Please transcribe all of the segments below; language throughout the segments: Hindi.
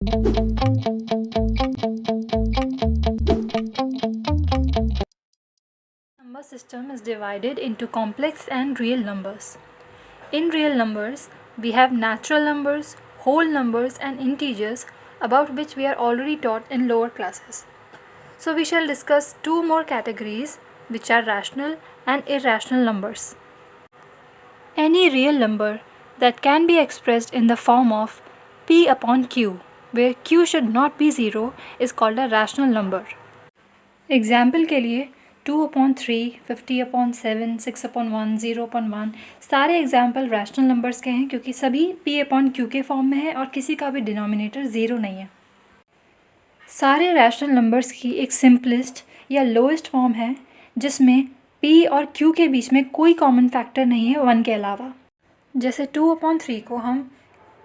Number system is divided into complex and real numbers. In real numbers, we have natural numbers, whole numbers and integers about which we are already taught in lower classes. So we shall discuss two more categories which are rational and irrational numbers. Any real number that can be expressed in the form of p upon q, where q should not be 0, is called a rational number. Example के लिए 2/3, 50/7, 6/1, 0/1 सारे एग्जाम्पल रैशनल नंबर्स के हैं क्योंकि सभी p/q के फॉर्म में है और किसी का भी डिनोमिनेटर 0 नहीं है। सारे रैशनल नंबर्स की एक सिंपलेस्ट या लोएस्ट फॉर्म है जिसमें p और q के बीच में कोई कॉमन फैक्टर नहीं है 1 के अलावा। जैसे 2/3 को हम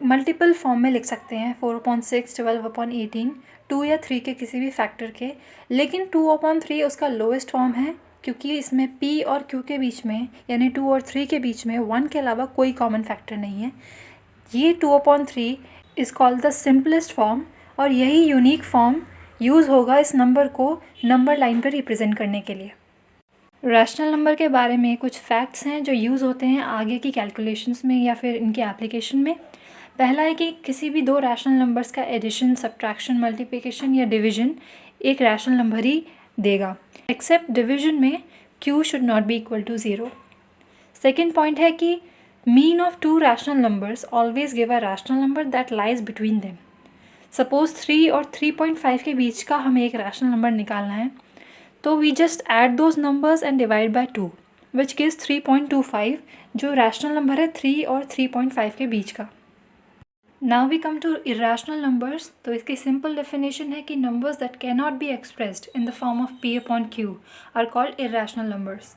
मल्टीपल फॉर्म में लिख सकते हैं 4/6, 12/18, 2 या 3 के किसी भी फैक्टर के, लेकिन 2/3 उसका लोएस्ट फॉर्म है क्योंकि इसमें p और q के बीच में यानी 2 और 3 के बीच में 1 के अलावा कोई कॉमन फैक्टर नहीं है। ये 2/3 is called the simplest form और यही यूनिक फॉर्म यूज़ होगा इस नंबर को नंबर लाइन पर रिप्रेजेंट करने के लिए। रैशनल नंबर के बारे में कुछ फैक्ट्स हैं जो यूज़ होते हैं आगे की कैलकुलेशंस में या फिर इनके एप्लीकेशन में। पहला है कि किसी भी दो रैशनल नंबर्स का एडिशन, सब्ट्रैक्शन, मल्टीप्लिकेशन या डिवीजन एक रैशनल नंबर ही देगा, एक्सेप्ट डिवीजन में q should not be equal to 0। Second point है कि mean of two rational numbers always give a rational number that lies between them. Suppose 3 और 3.5 के बीच का हमें एक रैशनल नंबर निकालना है तो we just add those numbers and divide by 2 which gives 3.25 जो रैशनल नंबर है 3 और 3.5 के बीच का। Now we come to irrational numbers. तो इसकी सिंपल डेफिनेशन है कि numbers that can not be expressed in the form of p/q are called irrational numbers.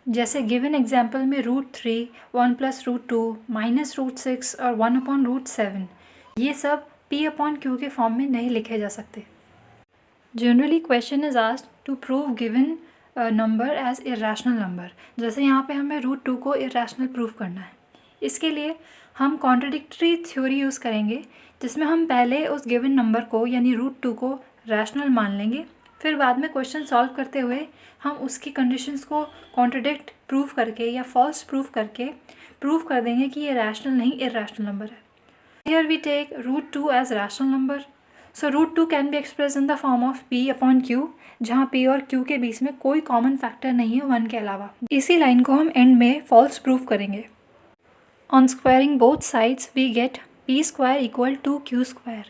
जैसे गिवन एग्जाम्पल में √3, 1 + √2, -√6 और 1/√7 ये सब p/q के फॉर्म में नहीं लिखे जा सकते। Generally question is asked to prove given number as irrational number. जैसे यहाँ पे हमें √2 को इरेशनल प्रूव करना है। इसके लिए हम कॉन्ट्रडिक्टरी थ्योरी यूज़ करेंगे जिसमें हम पहले उस गिवन नंबर को यानी √2 को रैशनल मान लेंगे, फिर बाद में क्वेश्चन सॉल्व करते हुए हम उसकी कंडीशंस को कॉन्ट्रडिक्ट प्रूव करके या फॉल्स प्रूव करके प्रूव कर देंगे कि ये रैशनल नहीं इरेशनल नंबर है। Here we take √2 as rational number. So √2 can be express in the form of p/q जहाँ p और q के बीच में कोई कॉमन फैक्टर नहीं है 1 के अलावा। इसी लाइन को हम एंड में फॉल्स प्रूव करेंगे। On squaring both sides, we get p square equal to q square,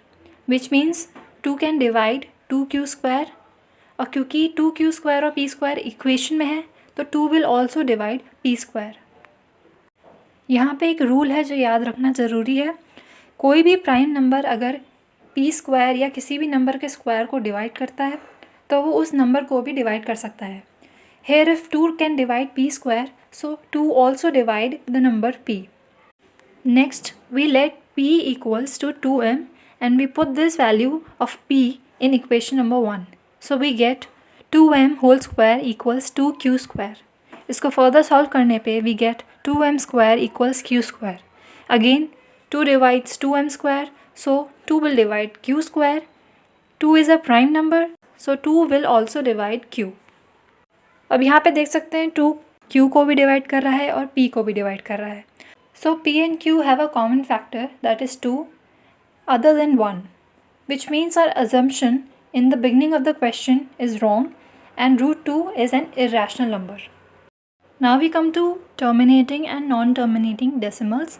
which means 2 can divide 2q square और क्योंकि 2q square और p square इक्वेशन में है तो 2 will also divide p square। यहाँ पे एक रूल है जो याद रखना ज़रूरी है, कोई भी प्राइम नंबर अगर p स्क्वायर या किसी भी नंबर के स्क्वायर को डिवाइड करता है तो वो उस नंबर को भी डिवाइड कर सकता है। Here if 2 can divide p square, so 2 also divide the number p। Next, we let p equals to 2m and we put this value of p in equation number 1. So we get 2m whole square equals 2q square. इसको further solve करने पे we get 2m square equals q square. Again, 2 divides 2m square, so 2 will divide q square. 2 is a prime number, so 2 will also divide q. अब यहाँ पे देख सकते हैं 2 q को भी डिवाइड कर रहा है और p को भी डिवाइड कर रहा है। So p and q have a common factor that is 2 other than 1, which means our assumption in the beginning of the question is wrong and √2 is an irrational number. Now we come to terminating and non-terminating decimals.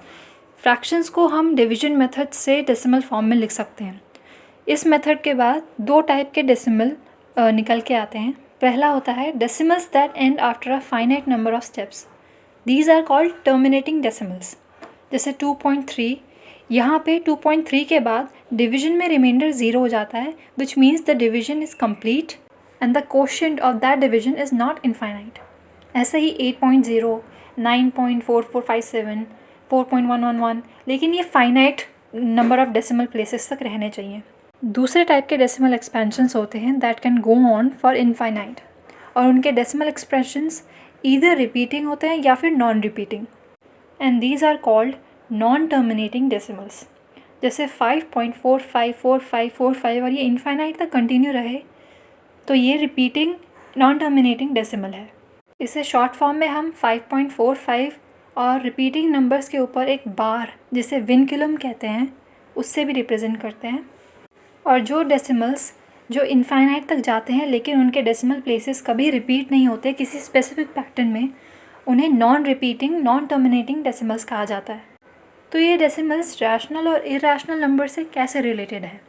Fractions को हम division method से decimal form में लिख सकते हैं। इस method के बाद दो टाइप के decimal निकल के आते हैं। पहला होता है decimals that end after a finite number of steps. These are called terminating decimals. जैसे 2.3, यहाँ पे 2.3 के बाद डिवीजन में रिमाइंडर 0 हो जाता है which means the division is complete and the quotient of that division is not infinite. ऐसे ही 8.0, 9.4457, 4.111, लेकिन ये finite number of decimal places तक रहने चाहिए। दूसरे टाइप के डेसिमल एक्सपेंशंस होते हैं that can go on for infinite और उनके डेसिमल एक्सप्रेशंस ईदर रिपीटिंग होते हैं या फिर non repeating, and these are called non terminating decimals. जैसे 5.454545 और ये इनफाइनाइट तक कंटिन्यू रहे तो ये रिपीटिंग नॉन टर्मिनेटिंग डेसिमल है। इसे शॉर्ट फॉर्म में हम 5.45 और रिपीटिंग नंबर्स के ऊपर एक बार जिसे विनक्यूलम कहते हैं उससे भी रिप्रेजेंट करते हैं। और जो डेसिमल्स जो इनफाइनाइट तक जाते हैं लेकिन उनके डेसिमल प्लेसेस कभी रिपीट नहीं होते किसी स्पेसिफिक पैटर्न में, उन्हें non repeating non terminating decimals कहा जाता है। तो ये डेसिमल्स रैशनल और इरैशनल नंबर से कैसे रिलेटेड है?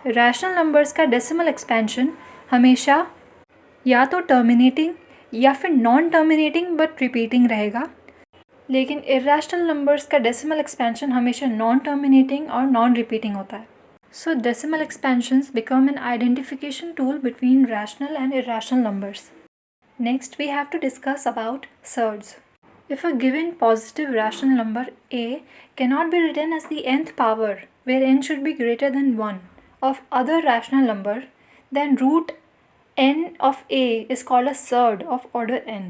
रैशनल नंबर्स का डेसिमल एक्सपेंशन हमेशा या तो टर्मिनेटिंग या फिर नॉन टर्मिनेटिंग बट रिपीटिंग रहेगा, लेकिन इरैशनल नंबर्स का डेसिमल एक्सपेंशन हमेशा नॉन टर्मिनेटिंग और नॉन रिपीटिंग होता है। So decimal expansions become an identification tool between rational and irrational numbers. Next, we have to discuss about surds. If a given positive rational number a cannot be written as the nth power, where n should be greater than 1, of other rational number, then root n of a is called a surd of order n.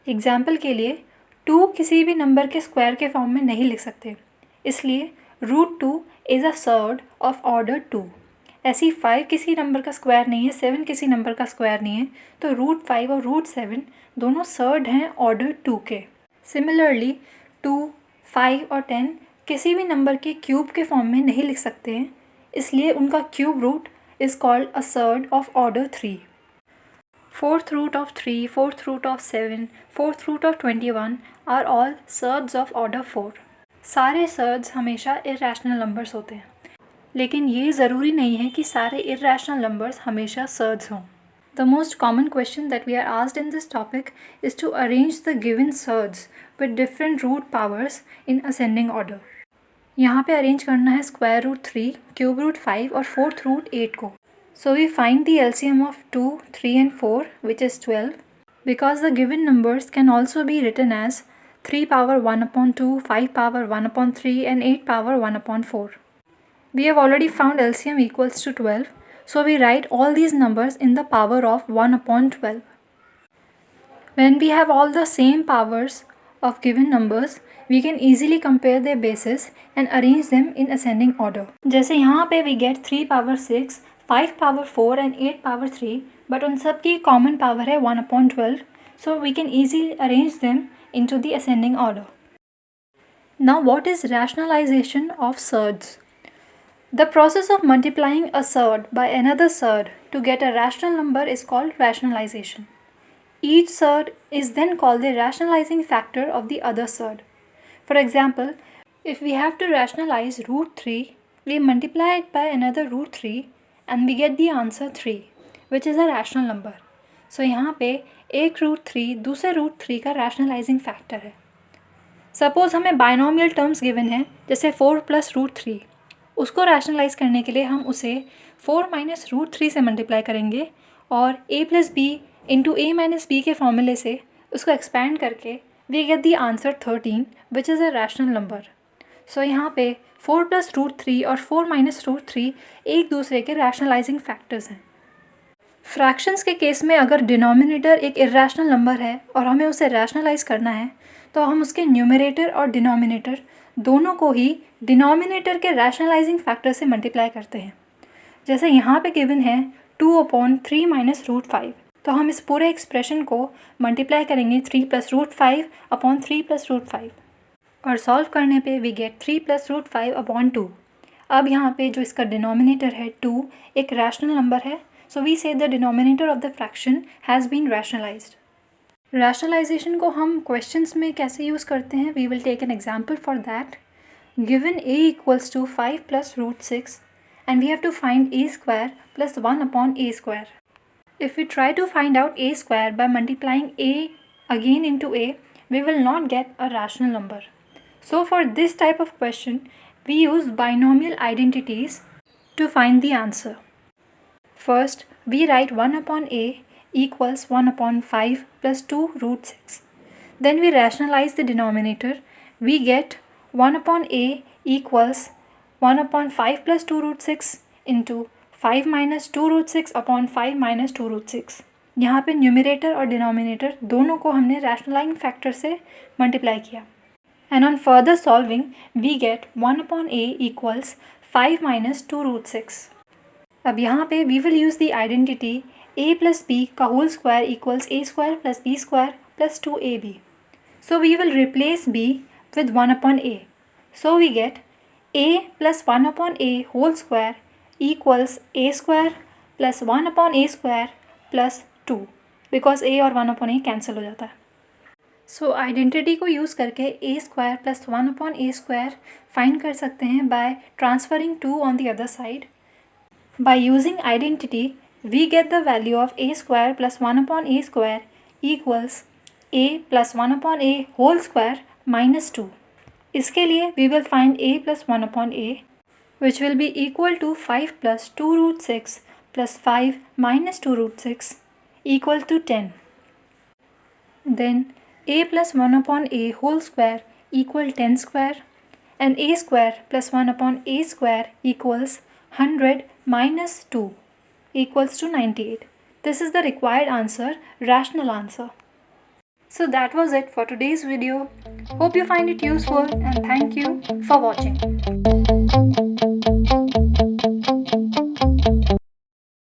Example के लिए 2 किसी भी नंबर के स्क्वायर के फॉर्म में नहीं लिख सकते, इसलिए √2 is a surd of order 2। ऐसी 5 किसी नंबर का स्क्वायर नहीं है, 7 किसी नंबर का स्क्वायर नहीं है, तो √5 और √7 दोनों सर्ड हैं ऑर्डर 2 के। सिमिलरली 2, 5 और 10 किसी भी नंबर के क्यूब के फॉर्म में नहीं लिख सकते हैं, इसलिए उनका cube root is called a surd of order 3। Fourth root of 3, fourth root of 7, fourth root of 21 are all surds of order 4. सारे सर्ड्स हमेशा इरैशनल नंबर्स होते हैं, लेकिन ये ज़रूरी नहीं है कि सारे इरैशनल नंबर्स हमेशा सर्ड्स हों। The most common question that we are asked in this topic is to arrange the given surds with different root powers in ascending order. यहाँ पे अरेंज करना है स्क्वायर रूट 3, क्यूब रूट 5 और फोर्थ रूट 8 को। So we find the LCM of 2, 3 and 4 which is 12, because the given numbers can also be written as 3 power 1 upon 2, 5 power 1 upon 3 and 8 power 1 upon 4. We have already found LCM equals to 12, so we write all these numbers in the power of 1 upon 12. When we have all the same powers of given numbers, we can easily compare their bases and arrange them in ascending order. जैसे यहाँ पे we get 3 power 6, 5 power 4 and 8 power 3, but उन सब की common power है 1 upon 12, so we can easily arrange them into the ascending order. Now what is rationalization of surds? The process of multiplying a surd by another surd to get a rational number is called rationalization. Each surd is then called the rationalizing factor of the other surd. For example, if we have to rationalize √3, we multiply it by another √3 and we get the answer 3, which is a rational number. So यहाँ पे एक √3 दूसरे √3 का रैशनलाइजिंग फैक्टर है। सपोज़ हमें बाइनोमियल टर्म्स गिवन है जैसे 4 + √3, उसको रैशनलाइज करने के लिए हम उसे 4 - √3 से मल्टीप्लाई करेंगे और a + b into a - b के फॉर्मूले से उसको एक्सपैंड करके we get the answer 13 which is a rational number. So यहाँ पे 4 + √3 और 4 - √3 एक दूसरे के रैशनलाइजिंग फैक्टर्स हैं। फ्रैक्शंस के केस में अगर डिनोमिनेटर एक इरैशनल नंबर है और हमें उसे रैशनलाइज करना है तो हम उसके न्यूमरेटर और डिनोमिनेटर दोनों को ही डिनोमिनेटर के रैशनलाइजिंग फैक्टर से मल्टीप्लाई करते हैं। जैसे यहाँ पे गिवन है 2/3 - √5, तो हम इस पूरे एक्सप्रेशन को मल्टीप्लाई करेंगे 3 + √5 अपॉन 3 + √5 और सॉल्व करने पे वी गेट 3 + √5/2। अब यहाँ पे जो इसका डिनोमिनेटर है 2 एक रैशनल नंबर है, so we say the denominator of the fraction has been rationalized. Rationalization को हम questions में कैसे use करते हैं? We will take an example for that. Given a equals to 5 + √6 and we have to find a square plus 1 upon a square. If we try to find out a square by multiplying a again into a, we will not get a rational number. So for this type of question, we use binomial identities to find the answer. First, we write 1 upon a equals 1 upon 5 plus 2 √6. Then we rationalize the denominator. We get 1 upon a equals 1 upon 5 plus 2 √6 into 5 minus 2 √6 upon 5 minus 2 √6. यहाँ पे न्यूमरेटर और डिनोमिनेटर दोनों को हमने रैशनलाइजिंग फैक्टर से मल्टीप्लाई किया। And on further solving, we get 1 upon a equals 5 minus 2 root 6. अब यहाँ पे we will use the identity a plus b का whole square equals a square plus b square plus 2ab. So we will replace b with 1 upon a. So we get a plus 1 upon a whole square equals a square plus 1 upon a square plus 2, because a और 1 upon a cancel हो जाता है. So आइडेंटिटी को यूज़ करके a square plus 1 upon a square find कर सकते हैं by transferring 2 on the other side. By using identity, we get the value of a square plus 1 upon a square equals a plus 1 upon a whole square minus 2. इसके लिए we will find a plus 1 upon a, which will be equal to 5 plus 2 root 6 plus 5 minus 2 root 6 equal to 10. Then a plus 1 upon a whole square equal 10 square, and a square plus 1 upon a square equals 100 minus 2 equals to 98. This is the required answer, rational answer. So that was it for today's video. Hope you find it useful and thank you for watching.